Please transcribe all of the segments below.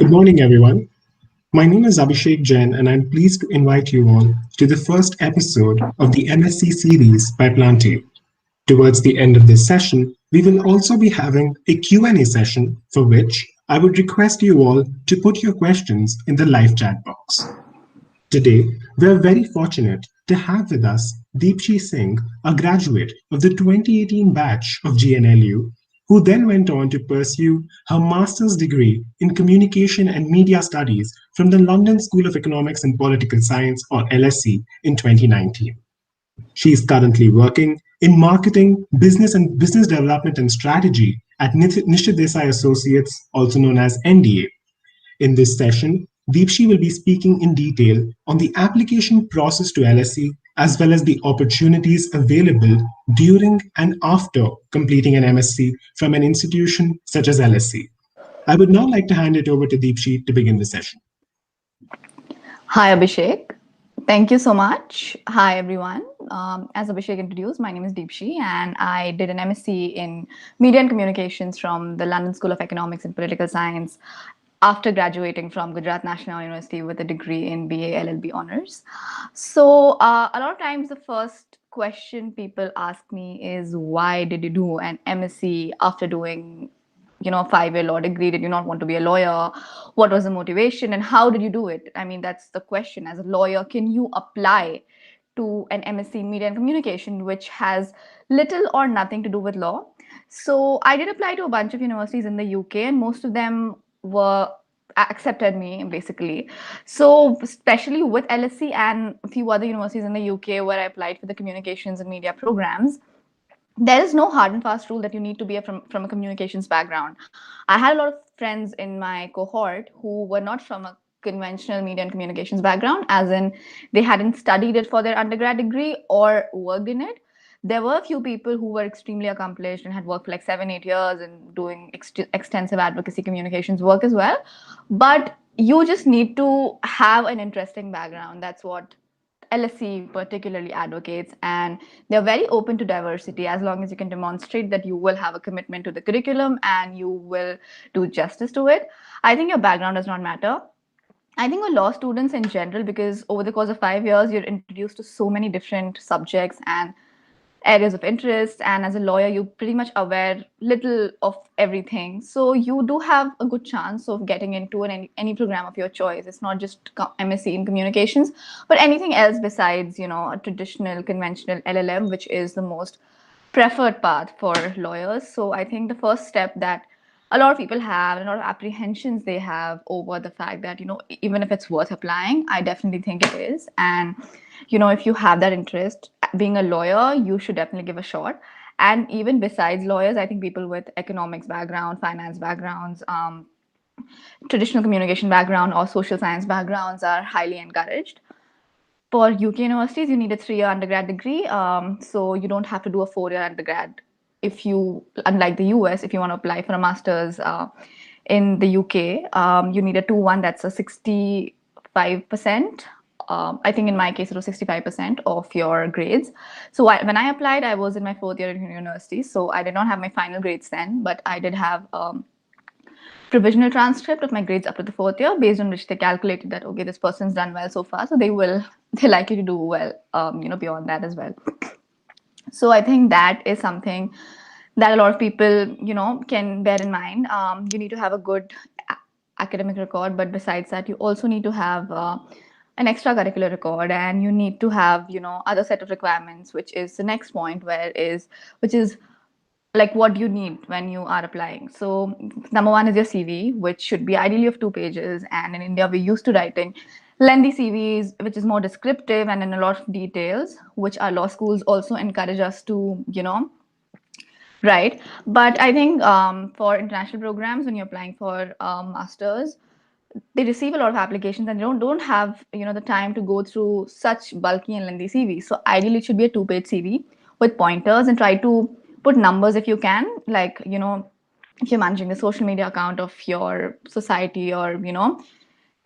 Good morning, everyone. My name is Abhishek Jain, and I'm pleased to invite you all to the first episode of the MSc series by Plantain. Towards the end of this session, we will also be having a Q&A session for which I would request you all to put your questions in the live chat box. Today, we are very fortunate to have with us Deepshi Singh, a graduate of the 2018 batch of GNLU, who then went on to pursue her master's degree in Communication and Media Studies from the London School of Economics and Political Science, or LSE, in 2019. She is currently working in marketing, business and business development and strategy at Nishith Desai Associates, also known as NDA. In this session, Deepshi will be speaking in detail on the application process to LSE as well as the opportunities available during and after completing an MSc from an institution such as LSE. I would now like to hand it over to Deepshi to begin the session. Hi, Abhishek. Thank you so much. Hi, everyone. As Abhishek introduced, my name is Deepshi, and I did an MSc in Media and Communications from the London School of Economics and Political Science after graduating from Gujarat National Law University with a degree in BA LLB honors. So a lot of times the first question people ask me is, why did you do an MSc after doing a 5-year law degree? Did you not want to be a lawyer? What was the motivation and how did you do it? I mean, that's the question. As a lawyer, can you apply to an MSc Media and Communication, which has little or nothing to do with law? So I did apply to a bunch of universities in the UK, and most of them were accepted me, basically. So especially with LSE and a few other universities in the UK where I applied for the communications and media programs, there is no hard and fast rule that you need to be from a communications background. I had a lot of friends in my cohort who were not from a conventional media and communications background, as in they hadn't studied it for their undergrad degree or worked in it. There were a few people who were extremely accomplished and had worked for like 7-8 years and doing extensive advocacy communications work as well. But you just need to have an interesting background. That's what LSE particularly advocates, and they're very open to diversity as long as you can demonstrate that you will have a commitment to the curriculum and you will do justice to it. I think your background does not matter. I think with law students in general, because over the course of 5 years, you're introduced to so many different subjects and areas of interest, and as a lawyer you're pretty much aware little of everything, so you do have a good chance of getting into any program of your choice. It's not just MSc in communications, but anything else besides a traditional conventional LLM, which is the most preferred path for lawyers. So I think the first step that a lot of people have, a lot of apprehensions they have over the fact that even if it's worth applying, I definitely think it is. And if you have that interest, being a lawyer, you should definitely give a shot. And even besides lawyers, I think people with economics background, finance backgrounds, traditional communication background, or social science backgrounds are highly encouraged. For UK universities, you need a 3-year undergrad degree, so you don't have to do a 4-year undergrad. If you, unlike the US, if you want to apply for a master's in the UK, you need a 2-1, that's a 65%. I think in my case, it was 65% of your grades. So when I applied, I was in my 4th year in university. So I did not have my final grades then, but I did have provisional transcript of my grades up to the 4th year, based on which they calculated that, okay, this person's done well so far, so they're likely to do well, beyond that as well. So I think that is something that a lot of people, can bear in mind. You need to have a good academic record, but besides that, you also need to have an extracurricular record, and you need to have other set of requirements, which is the next point, which is like what you need when you are applying. So number one is your CV, which should be ideally of 2 pages, and in India we're used to writing lengthy CVs, which is more descriptive and in a lot of details, which our law schools also encourage us to write. But I think for international programs, when you're applying for masters, they receive a lot of applications and they don't have the time to go through such bulky and lengthy CVs. So ideally it should be a 2-page CV with pointers, and try to put numbers if you can, like if you're managing the social media account of your society, or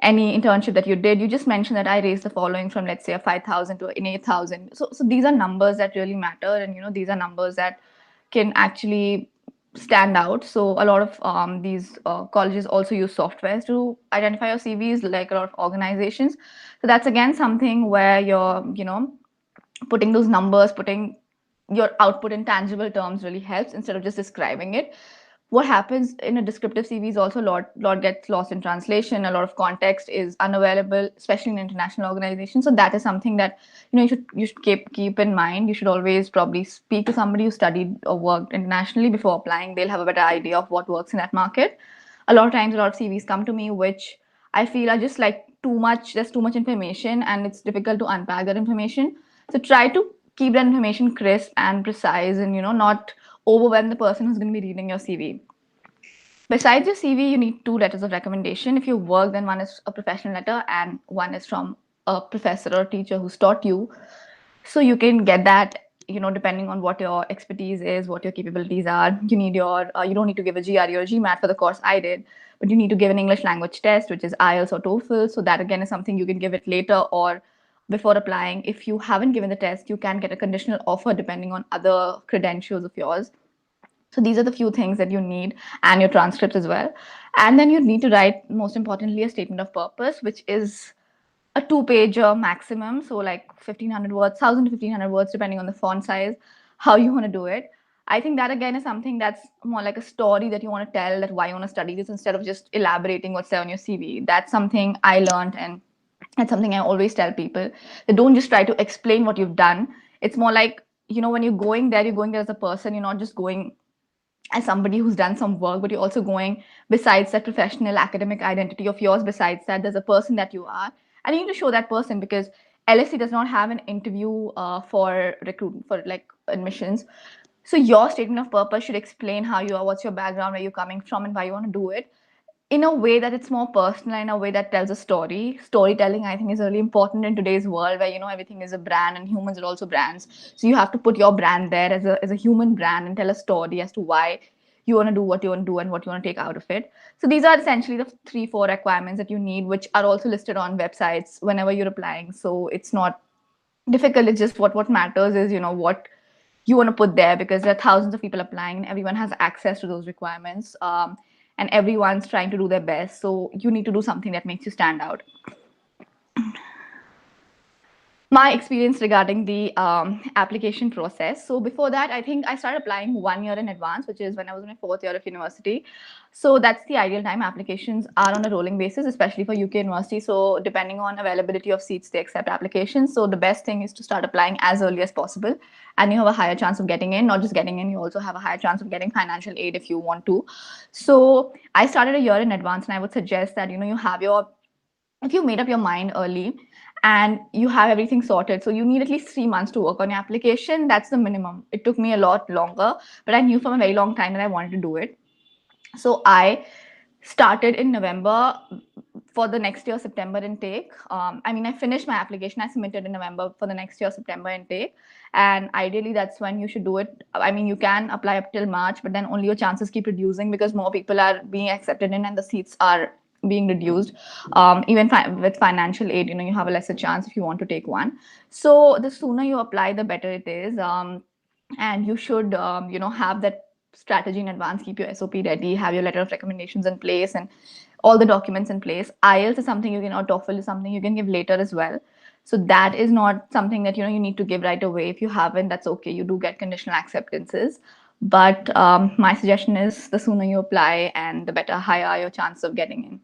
any internship that you did, you just mentioned that I raised the following from, let's say, a 5,000 to an 8,000. So these are numbers that really matter, and these are numbers that can actually stand out. So a lot of these colleges also use softwares to identify your CVs, like a lot of organizations. So that's again something where you're, putting those numbers, putting your output in tangible terms really helps instead of just describing it. What happens in a descriptive CV is also a lot gets lost in translation. A lot of context is unavailable, especially in international organizations. So that is something that you should keep in mind. You should always probably speak to somebody who studied or worked internationally before applying. They'll have a better idea of what works in that market. A lot of times, a lot of CVs come to me which I feel are just like too much. There's too much information, and it's difficult to unpack that information. So try to keep that information crisp and precise, and not overwhelm the person who's going to be reading your CV. Besides your CV, you need two letters of recommendation. If you work, then one is a professional letter and one is from a professor or teacher who's taught you. So you can get that, depending on what your expertise is, what your capabilities are. You don't need to give a GRE or GMAT for the course I did, but you need to give an English language test, which is IELTS or TOEFL. So that again is something you can give it later or before applying. If you haven't given the test, you can get a conditional offer depending on other credentials of yours. So these are the few things that you need, and your transcripts as well. And then you need to write, most importantly, a statement of purpose, which is a two-pager maximum. So like 1,500 words, 1,000 to 1,500 words, depending on the font size, how you want to do it. I think that again is something that's more like a story that you want to tell, that why you want to study this, instead of just elaborating what's there on your CV. That's something I learned, and that's something I always tell people. That don't just try to explain what you've done. It's more like, when you're going there as a person. You're not just going as somebody who's done some work, but you're also going, besides that professional academic identity of yours, besides that, there's a person that you are, and you need to show that person, because LSE does not have an interview for recruitment, for like admissions. So your statement of purpose should explain how you are, what's your background, where you're coming from, and why you want to do it, in a way that it's more personal, in a way that tells a story. Storytelling, I think, is really important in today's world, where everything is a brand and humans are also brands. So you have to put your brand there as a human brand and tell a story as to why you want to do what you want to do and what you want to take out of it. So these are essentially the 3-4 requirements that you need, which are also listed on websites whenever you're applying. So it's not difficult. It's just what matters is what you want to put there, because there are thousands of people applying and everyone has access to those requirements, and everyone's trying to do their best. So you need to do something that makes you stand out. My experience regarding the application process. So before that, I think I started applying 1 year in advance, which is when I was in my 4th year of university. So that's the ideal time. Applications are on a rolling basis, especially for UK university. So depending on availability of seats, they accept applications. So the best thing is to start applying as early as possible, and you have a higher chance of getting in. Not just getting in, you also have a higher chance of getting financial aid if you want to. So I started a year in advance, and I would suggest that if you made up your mind early and you have everything sorted, so you need at least 3 months to work on your application. That's the minimum. It took me a lot longer, but I knew from a very long time that I wanted to do it. So I started in November for the next year September intake. I finished my application. I submitted in November for the next year September intake, and ideally that's when you should do it. You can apply up till March, but then only your chances keep reducing because more people are being accepted in and the seats are being reduced. Even with financial aid, you have a lesser chance if you want to take one. So the sooner you apply, the better it is. And you should have that strategy in advance. Keep your SOP ready, have your letter of recommendations in place, and all the documents in place. IELTS is something you can, or TOEFL is something you can give later as well. So that is not something that you need to give right away. If you haven't, that's okay. You do get conditional acceptances. But my suggestion is, the sooner you apply, and the better, higher your chance of getting in.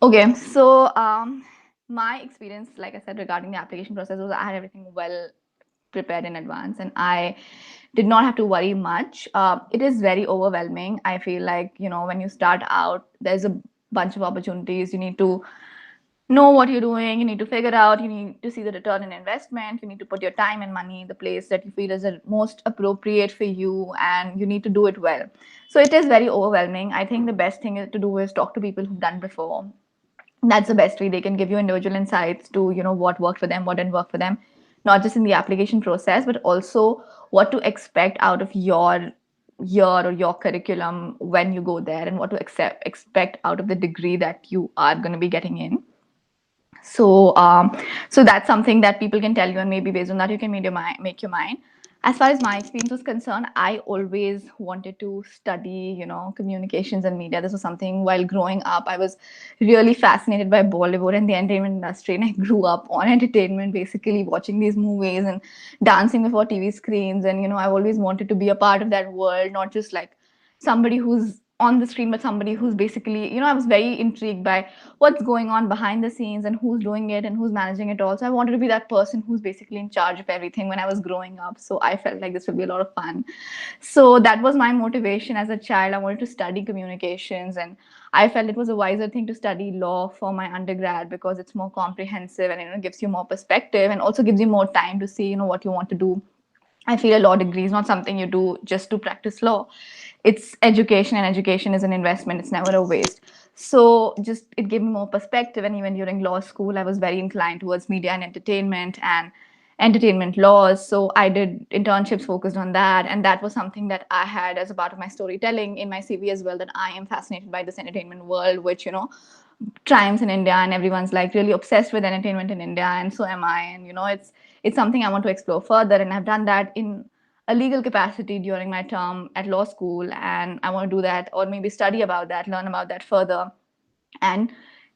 Okay, so my experience, like I said, regarding the application process was I had everything well prepared in advance, and I did not have to worry much. It is very overwhelming. I feel like, when you start out, there's a bunch of opportunities. You need to know what you're doing. You need to figure out. You need to see the return in investment. You need to put your time and money in the place that you feel is the most appropriate for you, and you need to do it well. So it is very overwhelming. I think the best thing to do is talk to people who've done before. That's the best way. They can give you individual insights to what worked for them, what didn't work for them, not just in the application process, but also what to expect out of your year or your curriculum when you go there, and what to expect out of the degree that you are going to be getting in. So so that's something that people can tell you, and maybe based on that you can make your mind. As far as my experience was concerned, I always wanted to study, communications and media. This was something while growing up. I was really fascinated by Bollywood and the entertainment industry. And I grew up on entertainment, basically watching these movies and dancing before TV screens. And, I always wanted to be a part of that world, not just like somebody who's on the screen, but somebody who's basically, I was very intrigued by what's going on behind the scenes and who's doing it and who's managing it all. So I wanted to be that person who's basically in charge of everything when I was growing up. So I felt like this would be a lot of fun. So that was my motivation as a child. I wanted to study communications, and I felt it was a wiser thing to study law for my undergrad because it's more comprehensive and gives you more perspective and also gives you more time to see what you want to do. I feel a law degree is not something you do just to practice law. It's education, and education is an investment. It's never a waste. So just it gave me more perspective. And even during law school, I was very inclined towards media and entertainment laws. So I did internships focused on that. And that was something that I had as a part of my storytelling in my CV as well, that I am fascinated by this entertainment world, which, triumphs in India, and everyone's like really obsessed with entertainment in India, and so am I. And it's something I want to explore further, and I've done that in a legal capacity during my term at law school, and I want to do that, or maybe study about that, learn about that further. And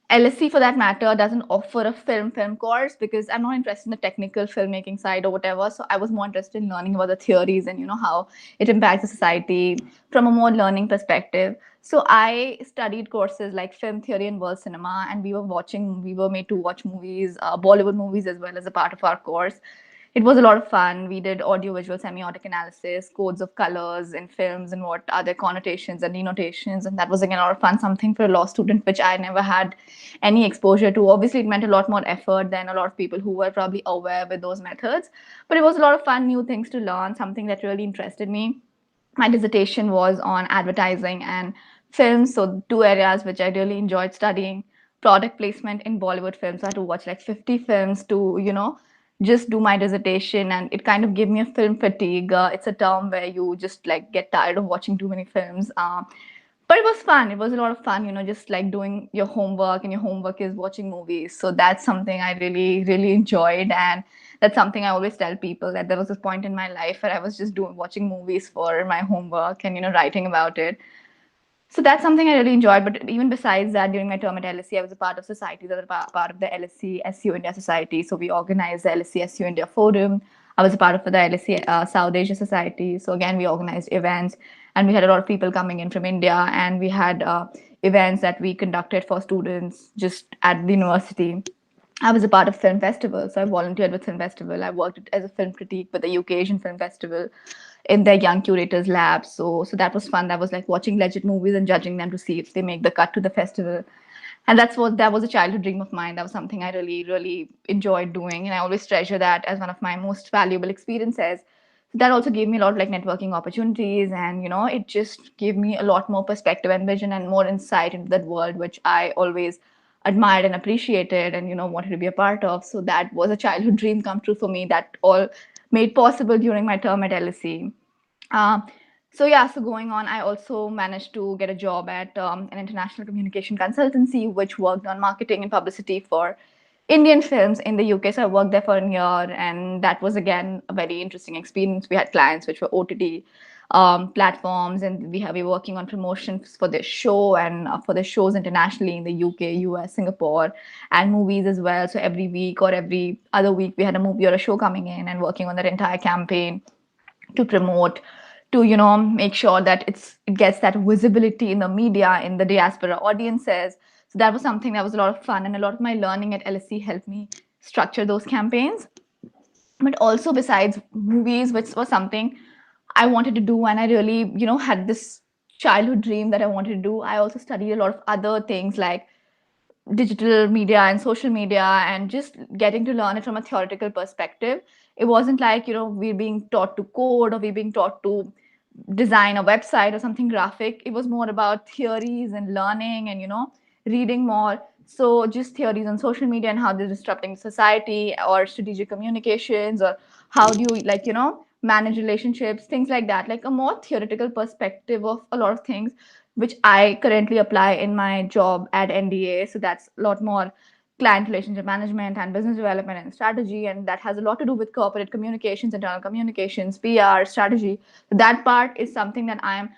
LSC, for that matter, doesn't offer a film course because I'm not interested in the technical filmmaking side or whatever. So I was more interested in learning about the theories and how it impacts the society from a more learning perspective. So I studied courses like film theory and world cinema, and we were made to watch movies, Bollywood movies as well as a part of our course. It was a lot of fun. We did audio visual semiotic analysis, codes of colors in films, and what are their connotations and denotations. And that was again a lot of fun, something for a law student, which I never had any exposure to. Obviously, it meant a lot more effort than a lot of people who were probably aware with those methods. But it was a lot of fun, new things to learn, something that really interested me. My dissertation was on advertising and films, so two areas which I really enjoyed studying. Product placement in Bollywood films. I had to watch like 50 films to just do my dissertation, and it kind of gave me a film fatigue. It's a term where you just like get tired of watching too many films. But it was fun. It was a lot of fun, just like doing your homework, and your homework is watching movies. So that's something I really, really enjoyed. And that's something I always tell people, that there was this point in my life where I was just watching movies for my homework and, writing about it. So that's something I really enjoyed. But even besides that, during my term at LSE, I was a part of societies. I was a part of the LSE SU India Society. So we organized the LSE SU India Forum. I was a part of the LSE South Asia Society. So again, we organized events, and we had a lot of people coming in from India, and we had events that we conducted for students just at the university. I was a part of film festival, so I volunteered with film festival. I worked as a film critique with the UK Asian Film Festival in their young curators lab. So that was fun. That was like watching legit movies and judging them to see if they make the cut to the festival. And that was a childhood dream of mine. That was something I really, really enjoyed doing, and I always treasure that as one of my most valuable experiences. That also gave me a lot of like networking opportunities, and it just gave me a lot more perspective and vision and more insight into that world, which I always admired and appreciated and wanted to be a part of. So that was a childhood dream come true for me, that all made possible during my term at LSE. um, so yeah, so going on, I also managed to get a job at an international communication consultancy, which worked on marketing and publicity for Indian films in the UK. So I worked there for a year, and that was again a very interesting experience. We had clients which were OTT platforms, and we were working on promotions for this show and for the shows internationally in the UK, US, Singapore, and movies as well. So every week or every other week, we had a movie or a show coming in, and working on that entire campaign to promote, to make sure that it gets that visibility in the media, in the diaspora audiences. So that was something that was a lot of fun, and a lot of my learning at LSE helped me structure those campaigns. But also, besides movies, which was something I wanted to do, and I really had this childhood dream that I wanted to do, I also studied a lot of other things like digital media and social media, and just getting to learn it from a theoretical perspective. It wasn't like we're being taught to code, or we're being taught to design a website or something graphic. It was more about theories and learning and reading more. So just theories on social media and how they're disrupting society, or strategic communications, or how do you manage relationships, things like that, like a more theoretical perspective of a lot of things, which I currently apply in my job at NDA. So that's a lot more client relationship management and business development and strategy, and that has a lot to do with corporate communications, internal communications, PR, strategy. That part is something that I am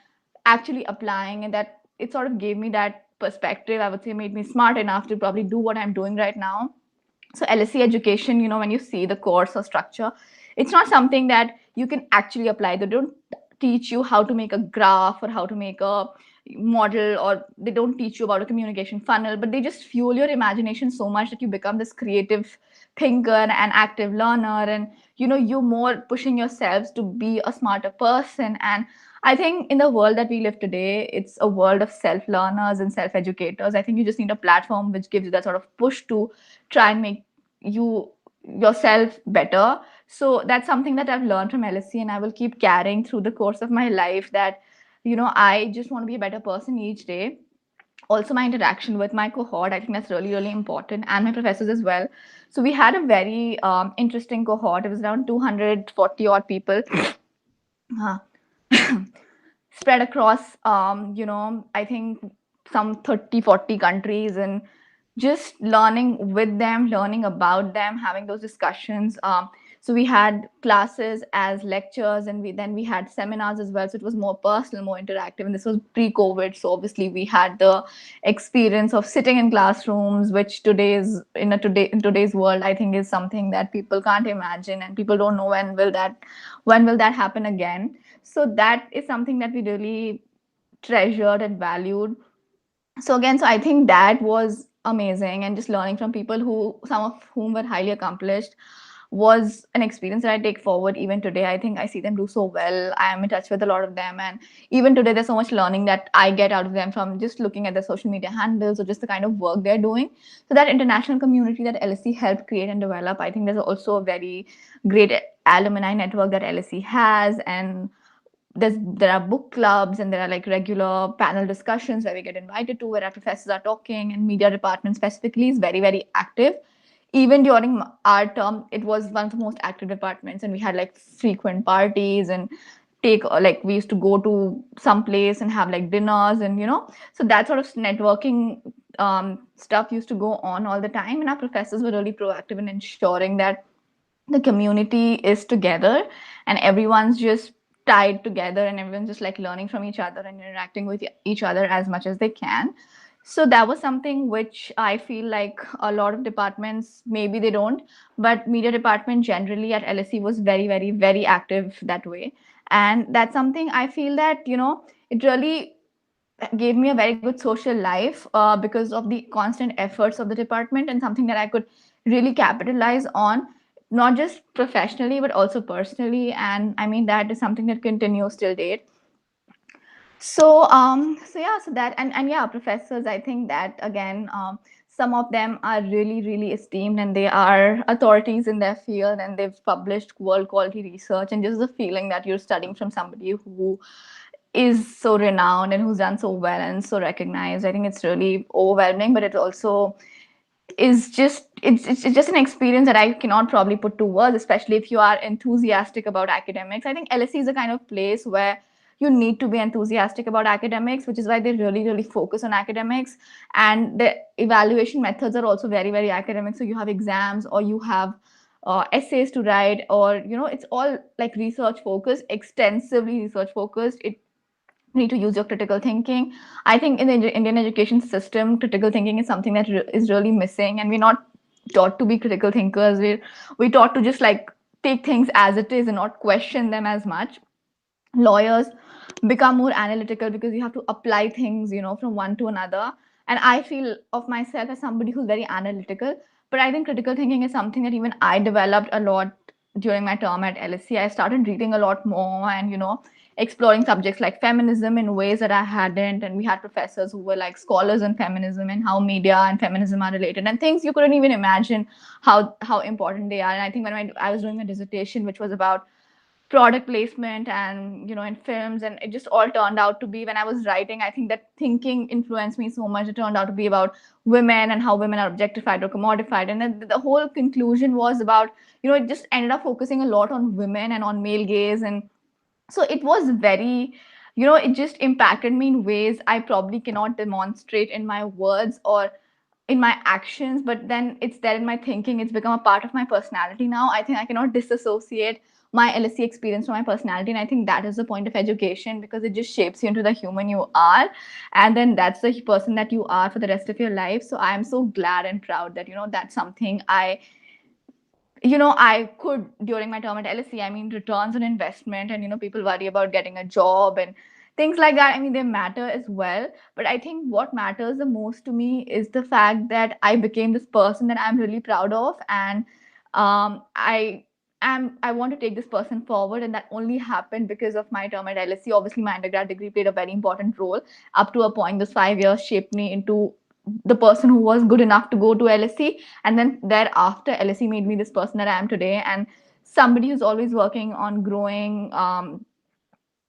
actually applying, and that it sort of gave me that perspective. I would say made me smart enough to probably do what I'm doing right now. So LSE education, when you see the course or structure, it's not something that you can actually apply. They don't teach you how to make a graph or how to make a model, or they don't teach you about a communication funnel, but they just fuel your imagination so much that you become this creative thinker and active learner, and you're more pushing yourselves to be a smarter person. And I think in the world that we live today, it's a world of self learners and self educators. I think you just need a platform which gives you that sort of push to try and make you yourself better. So that's something that I've learned from LSE, and I will keep carrying through the course of my life, that I just want to be a better person each day. Also, my interaction with my cohort, I think that's really, really important, and my professors as well. So we had a very interesting cohort. It was around 240 odd people. Spread across I think some 30-40 countries, and just learning with them, learning about them, having those discussions. So we had classes as lectures, and we had seminars as well. So it was more personal, more interactive, and this was pre-COVID. So obviously we had the experience of sitting in classrooms, which in today's world, I think is something that people can't imagine, and people don't know when will that happen again. So that is something that we really treasured and valued. So I think that was amazing, and just learning from people who some of whom were highly accomplished was an experience that I take forward even today. I think I see them do so well. I am in touch with a lot of them, and even today there's so much learning that I get out of them from just looking at their social media handles or just the kind of work they're doing. So that international community that LSE helped create and develop, I think there's also a very great alumni network that LSE has. And there are book clubs, and there are like regular panel discussions where we get invited to, where our professors are talking, and media department specifically is very, very active. Even during our term, it was one of the most active departments, and we had like frequent parties, and take like we used to go to some place and have like dinners, and so that sort of networking stuff used to go on all the time. And our professors were really proactive in ensuring that the community is together, and everyone's just tied together, and everyone's just like learning from each other and interacting with each other as much as they can. So that was something which I feel like a lot of departments, maybe they don't, but media department generally at LSE was very, very, very active that way. And that's something I feel that it really gave me a very good social life, because of the constant efforts of the department, and something that I could really capitalize on, not just professionally but also personally. And I mean, that is something that continues till date. So yeah, so that, and yeah, professors, I think that again, some of them are really, really esteemed, and they are authorities in their field, and they've published world quality research, and just the feeling that you're studying from somebody who is so renowned and who's done so well and so recognized. I think it's really overwhelming, but it also is just it's just an experience that I cannot probably put to words, especially if you are enthusiastic about academics. I think LSE is a kind of place where you need to be enthusiastic about academics, which is why they really, really focus on academics. And the evaluation methods are also very, very academic. So you have exams, or you have essays to write, or it's all like research focused, extensively research focused. It need to use your critical thinking. I think in the Indian education system, critical thinking is something that is really missing, and we're not taught to be critical thinkers. We're taught to just like take things as it is and not question them as much. Lawyers become more analytical because you have to apply things, from one to another. And I feel of myself as somebody who's very analytical, but I think critical thinking is something that even I developed a lot during my term at LSE. I started reading a lot more, and exploring subjects like feminism in ways that I hadn't. And we had professors who were like scholars in feminism, and how media and feminism are related, and things you couldn't even imagine how important they are. And I think when I was doing a dissertation which was about product placement, and in films, and it just all turned out to be, when I was writing, I think that thinking influenced me so much. It turned out to be about women, and how women are objectified or commodified, and then the whole conclusion was about, it just ended up focusing a lot on women and on male gaze. And so it was very, it just impacted me in ways I probably cannot demonstrate in my words, or in my actions, but then it's there in my thinking. It's become a part of my personality now. I think I cannot disassociate my LSE experience from my personality. And I think that is the point of education, because it just shapes you into the human you are. And then that's the person that you are for the rest of your life. So I'm so glad and proud that, that's something I could during my term at LSE. I mean, returns on investment, and people worry about getting a job and things like that. I mean, they matter as well. But I think what matters the most to me is the fact that I became this person that I'm really proud of, and I want to take this person forward, and that only happened because of my term at LSE. Obviously, my undergrad degree played a very important role. Up to a point, those 5 years shaped me into the person who was good enough to go to LSE, and then thereafter LSE made me this person that I am today, and somebody who's always working on growing,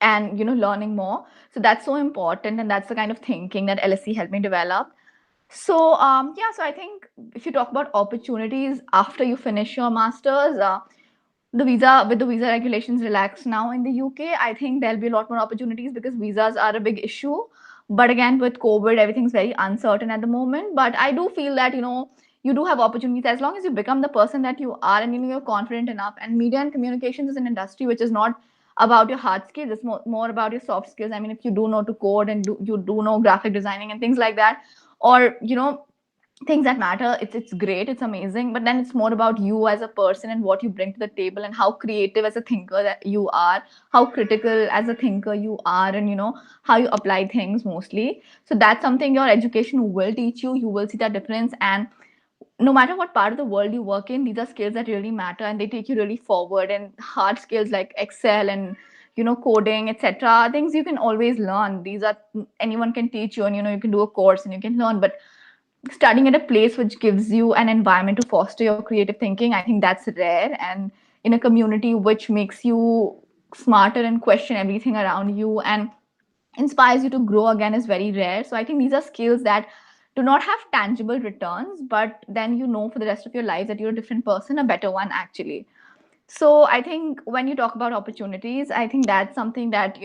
and learning more. So that's so important, and that's the kind of thinking that LSE helped me develop. So yeah, so I think if you talk about opportunities after you finish your masters, the visa regulations relaxed now in the UK, I think there'll be a lot more opportunities, because visas are a big issue. But again, with COVID, everything's very uncertain at the moment. But I do feel that you do have opportunities as long as you become the person that you are, and you're confident enough. And media and communications is an industry which is not about your hard skills; it's more about your soft skills. I mean, if you do know to code, and you do know graphic designing and things like that, or things that matter, it's great, it's amazing. But then it's more about you as a person, and what you bring to the table, and how creative as a thinker that you are, how critical as a thinker you are, and how you apply things mostly. So that's something your education will teach you. You will see that difference. And no matter what part of the world you work in, these are skills that really matter, and they take you really forward. And hard skills like Excel and coding, etc., things you can always learn. These are, anyone can teach you, and you can do a course and you can learn. But studying at a place which gives you an environment to foster your creative thinking, I think that's rare. And in a community which makes you smarter and question everything around you and inspires you to grow again, is very rare. So I think these are skills that do not have tangible returns, but then for the rest of your life that you're a different person, a better one actually. So I think when you talk about opportunities, I think that's something that,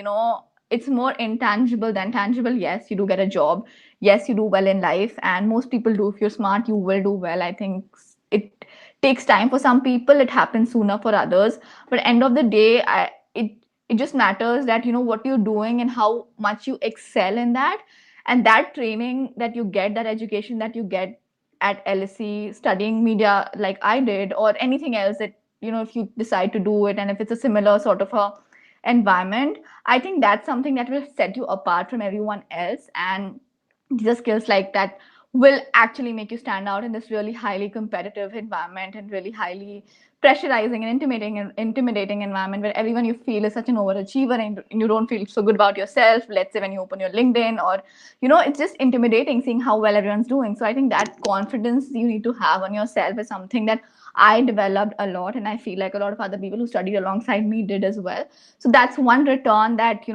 it's more intangible than tangible. Yes, you do get a job. Yes, you do well in life. And most people do. If you're smart, you will do well. I think it takes time for some people. It happens sooner for others. But end of the day, it just matters that, what you're doing and how much you excel in that. And that training that you get, that education that you get at LSE, studying media like I did, or anything else that if you decide to do it, and if it's a similar sort of a environment, I think that's something that will set you apart from everyone else. And these are skills like that will actually make you stand out in this really highly competitive environment, and really highly pressurizing and intimidating environment, where everyone you feel is such an overachiever, and you don't feel so good about yourself. Let's say when you open your LinkedIn, or it's just intimidating seeing how well everyone's doing. So I think that confidence you need to have on yourself is something that I developed a lot, and I feel like a lot of other people who studied alongside me did as well. So that's one return that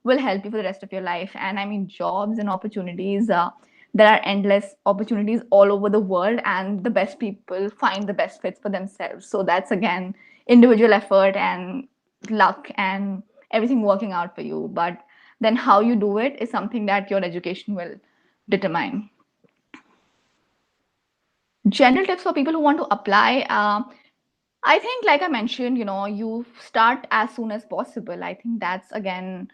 will help you for the rest of your life. And I mean, jobs and opportunities, there are endless opportunities all over the world, and the best people find the best fits for themselves. So that's again individual effort and luck and everything working out for you. But then how you do it is something that your education will determine. General tips for people who want to apply. I think, like I mentioned, you start as soon as possible. I think that's again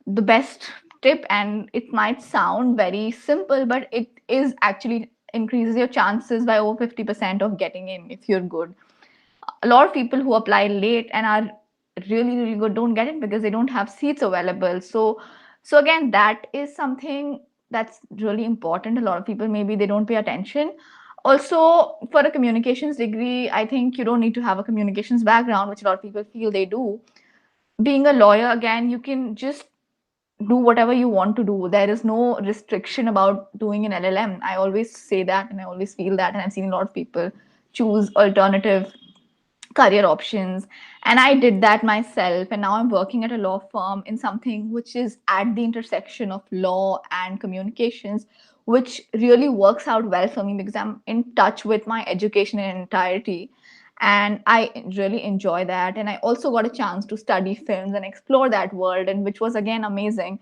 the best tip, and it might sound very simple, but it is actually increases your chances by over 50% of getting in if you're good. A lot of people who apply late and are really good don't get it because they don't have seats available. So again, that is something that's really important. A lot of people, maybe they don't pay attention. Also, for a communications degree, I think you don't need to have a communications background, which a lot of people feel they do. Being a lawyer, again, you can just do whatever you want to do. There is no restriction about doing an LLM. I always say that, and I always feel that, and I've seen a lot of people choose alternative career options. And I did that myself, and now I'm working at a law firm in something which is at the intersection of law and communications, which really works out well for me because I'm in touch with my education in entirety, and I really enjoy that. And I also got a chance to study films and explore that world, and which was again amazing.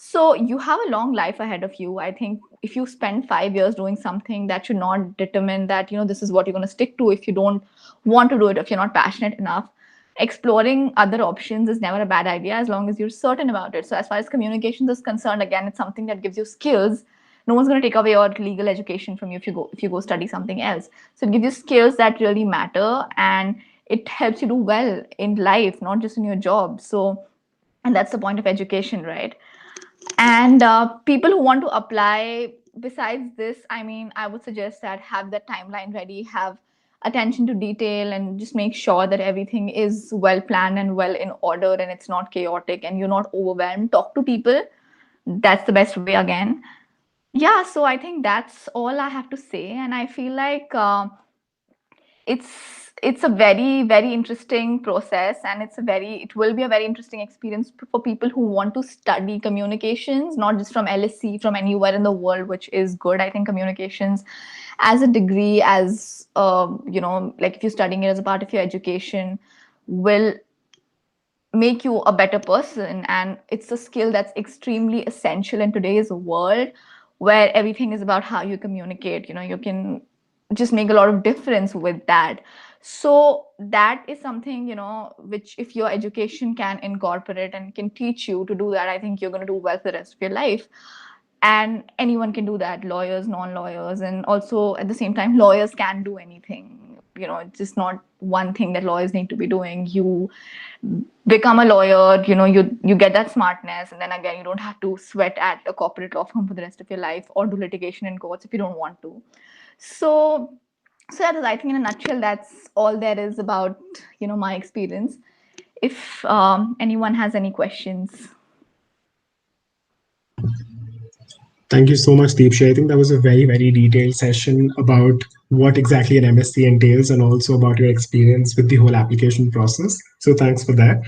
So you have a long life ahead of you. I think if you spend 5 years doing something, that should not determine that, this is what you're going to stick to if you don't want to do it, if you're not passionate enough. Exploring other options is never a bad idea as long as you're certain about it. So as far as communications is concerned, again, it's something that gives you skills. No one's going to take away your legal education from you if you go study something else. So it gives you skills that really matter, and it helps you do well in life, not just in your job. So, and that's the point of education, right? And people who want to apply, besides this, I mean, I would suggest that have that timeline ready, have attention to detail, and just make sure that everything is well planned and well in order and it's not chaotic and you're not overwhelmed. Talk to people. That's the best way again. Yeah, so I think that's all I have to say. And I feel like it's a very very interesting process, and it will be a very interesting experience for people who want to study communications, not just from LSC, from anywhere in the world, which is good. I think communications as a degree, as like if you're studying it as a part of your education, will make you a better person, and it's a skill that's extremely essential in today's world, where everything is about how you communicate. You can just make a lot of difference with that. So that is something, which if your education can incorporate and can teach you to do that, I think you're going to do well for the rest of your life. And anyone can do that, lawyers, non-lawyers, and also at the same time lawyers can do anything. It's just not one thing that lawyers need to be doing. You become a lawyer, you get that smartness, and then again, you don't have to sweat at a corporate law firm for the rest of your life or do litigation in courts if you don't want to. So so that is, I think, in a nutshell, that's all there is about my experience. If anyone has any questions. Thank you so much, Deepshi. I think that was a very, very detailed session about what exactly an MSc entails and also about your experience with the whole application process. So thanks for that.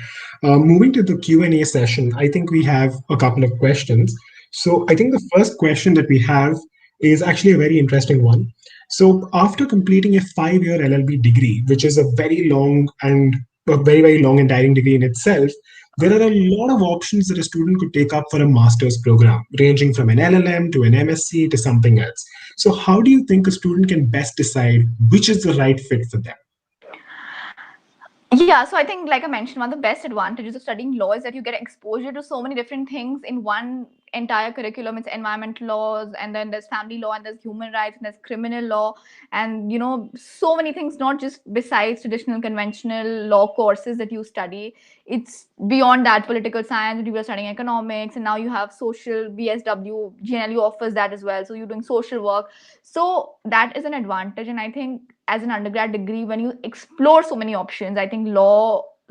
Moving to the Q&A session, I think we have a couple of questions. So I think the first question that we have is actually a very interesting one. So after completing a 5-year LLB degree, which is a very long and a very, very long and tiring degree in itself, there are a lot of options that a student could take up for a master's program, ranging from an LLM to an MSc to something else. So, how do you think a student can best decide which is the right fit for them? Yeah, so I think, like I mentioned, one of the best advantages of studying law is that you get exposure to so many different things in one entire curriculum. It's environmental laws, and then there's family law, and there's human rights, and there's criminal law, and so many things, not just besides traditional conventional law courses that you study. It's beyond that, political science, you were studying economics, and now you have social. BSW, GNLU offers that as well. So you're doing social work. So that is an advantage. And I think as an undergrad degree, when you explore so many options, I think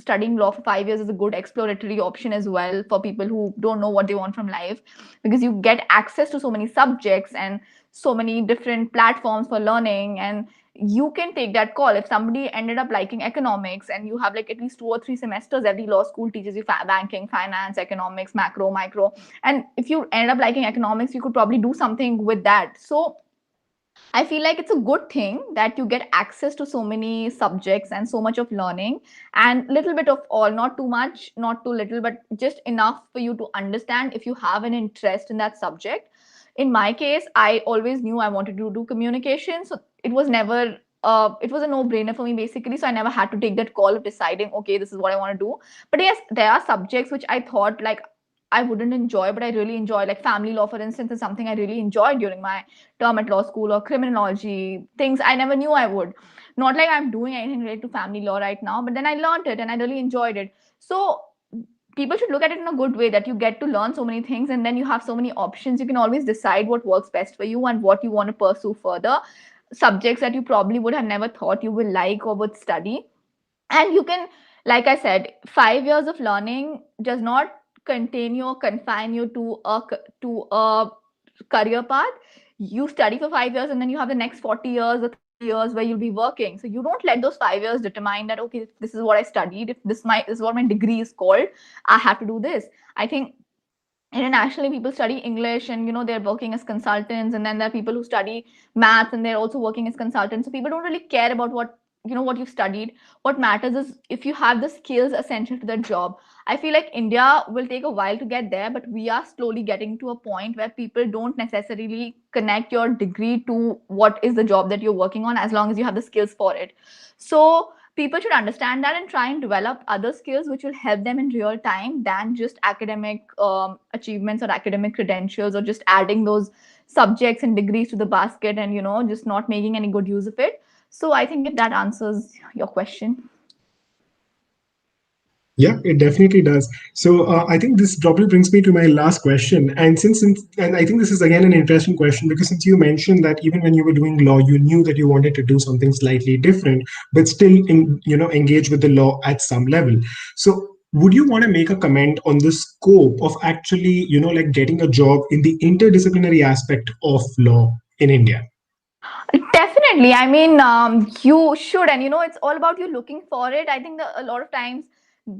studying law for 5 years is a good exploratory option as well for people who don't know what they want from life, because you get access to so many subjects and so many different platforms for learning, and you can take that call. If somebody ended up liking economics, and you have like at least 2 or 3 semesters, every law school teaches you banking, finance, economics, macro, micro, and if you end up liking economics, you could probably do something with that. So I feel like it's a good thing that you get access to so many subjects and so much of learning, and little bit of all, not too much, not too little, but just enough for you to understand if you have an interest in that subject. In my case, I always knew I wanted to do communication, so it was never it was a no-brainer for me basically. So I never had to take that call of deciding, okay, this is what I want to do. But yes, there are subjects which I thought like I wouldn't enjoy, but I really enjoy. Like family law, for instance, is something I really enjoyed during my term at law school, or criminology, things I never knew I would. Not like I'm doing anything related to family law right now, but then I learned it and I really enjoyed it. So people should look at it in a good way, that you get to learn so many things and then you have so many options. You can always decide what works best for you and what you want to pursue further. Subjects that you probably would have never thought you will like or would study. And you can, like I said, 5 years of learning does not contain you or confine you to a career path. You study for 5 years and then you have the next 40 years or 30 years where you'll be working. So you don't let those 5 years determine that, okay, this is what I studied, if this is what my degree is called, I have to do this. I think internationally people study English and they're working as consultants, and then there are people who study maths and they're also working as consultants. So people don't really care about what what you've studied. What matters is if you have the skills essential to that job. I feel like India will take a while to get there, but we are slowly getting to a point where people don't necessarily connect your degree to what is the job that you're working on, as long as you have the skills for it. So people should understand that and try and develop other skills which will help them in real time than just academic achievements or academic credentials, or just adding those subjects and degrees to the basket and just not making any good use of it. So I think if that answers your question. Yeah, it definitely does. So I think this probably brings me to my last question. And and I think this is again an interesting question, because since you mentioned that even when you were doing law, you knew that you wanted to do something slightly different, but still, engage with the law at some level. So would you want to make a comment on the scope of actually, like getting a job in the interdisciplinary aspect of law in India? Definitely. I mean, you should, and it's all about you looking for it. I think that a lot of times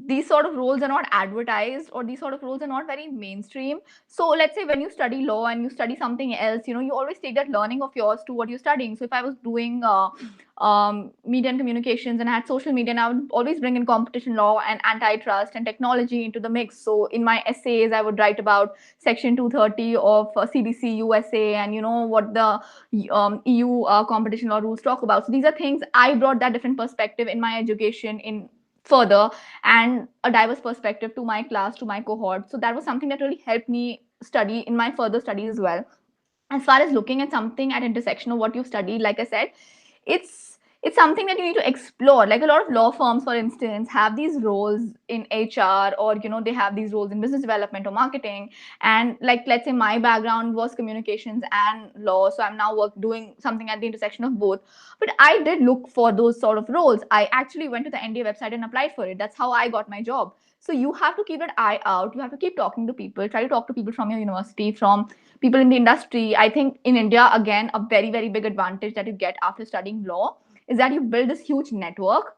these sort of roles are not advertised, or these sort of roles are not very mainstream. So let's say when you study law and you study something else, you always take that learning of yours to what you're studying. So if I was doing media and communications and I had social media, and I would always bring in competition law and antitrust and technology into the mix. So in my essays, I would write about Section 230 of CBC USA, and what the EU competition law rules talk about. So these are things I brought that different perspective in my education in further, and a diverse perspective to my class, to my cohort. So that was something that really helped me study in my further studies as well. As far as looking at something at intersection of what you've studied, like I said, it's something that you need to explore. Like a lot of law firms, for instance, have these roles in HR, or they have these roles in business development or marketing. And like, let's say my background was communications and law, so I'm now doing something at the intersection of both. But I did look for those sort of roles. I actually went to the NDA website and applied for it. That's how I got my job. So you have to keep an eye out. You have to keep talking to people. Try to talk to people from your university, from people in the industry. I think in India, again, a very, very big advantage that you get after studying law is that you build this huge network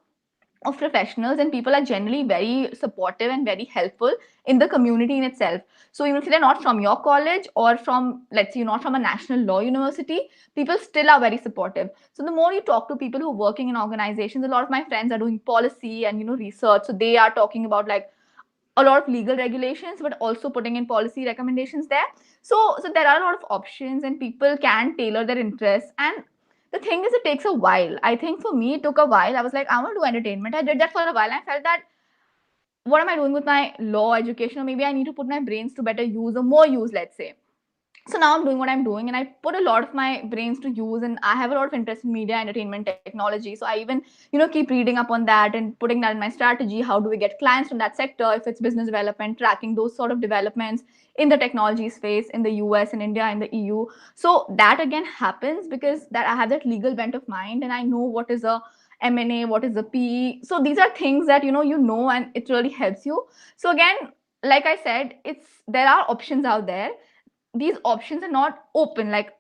of professionals, and people are generally very supportive and very helpful in the community in itself. So even if they're not from your college, or from, let's say, you're not from a national law university, people still are very supportive. So the more you talk to people who are working in organizations, a lot of my friends are doing policy and research, so they are talking about like a lot of legal regulations, but also putting in policy recommendations there. So there are a lot of options, and people can tailor their interests. And the thing is, it takes a while. I think for me, it took a while. I was like, I want to do entertainment. I did that for a while. I felt that, what am I doing with my law education? Or maybe I need to put my brains to better use, or more use, let's say. So now I'm doing what I'm doing, and I put a lot of my brains to use, and I have a lot of interest in media, entertainment, technology. So I even keep reading up on that and putting that in my strategy. How do we get clients from that sector? If it's business development, tracking those sort of developments in the technology space in the US and India and the EU. So that again happens because that I have that legal bent of mind, and I know what is a M&A, what is a PE. So these are things that and it really helps you. So again, like I said, there are options out there. These options are not open, like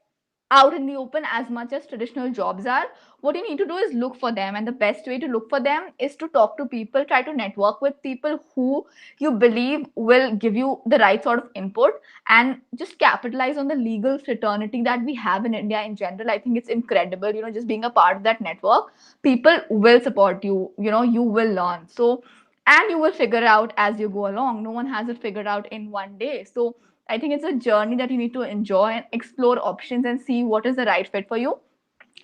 out in the open, as much as traditional jobs are. What you need to do is look for them, and the best way to look for them is to talk to people, try to network with people who you believe will give you the right sort of input, and just capitalize on the legal fraternity that we have in India in general. I think it's incredible, just being a part of that network. People will support you, you will learn. So, and you will figure out as you go along. No one has it figured out in one day. So I think it's a journey that you need to enjoy and explore options and see what is the right fit for you.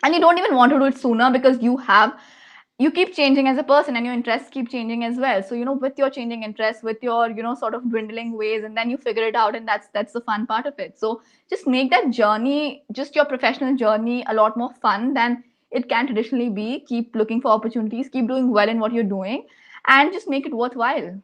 And you don't even want to do it sooner, because you keep changing as a person, and your interests keep changing as well. So with your changing interests, with your sort of dwindling ways, and then you figure it out, and that's the fun part of it. So just make that journey, just your professional journey, a lot more fun than it can traditionally be. Keep looking for opportunities, keep doing well in what you're doing, and just make it worthwhile.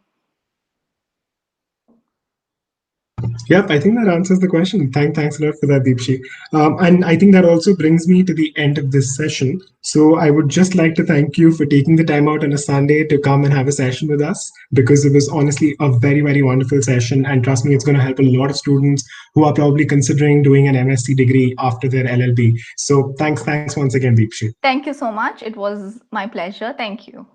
Yep, I think that answers the question. Thanks a lot for that, Deepshi. And I think that also brings me to the end of this session. So I would just like to thank you for taking the time out on a Sunday to come and have a session with us, because it was honestly a very, very wonderful session. And trust me, it's going to help a lot of students who are probably considering doing an MSc degree after their LLB. So thanks once again, Deepshi. Thank you so much. It was my pleasure. Thank you.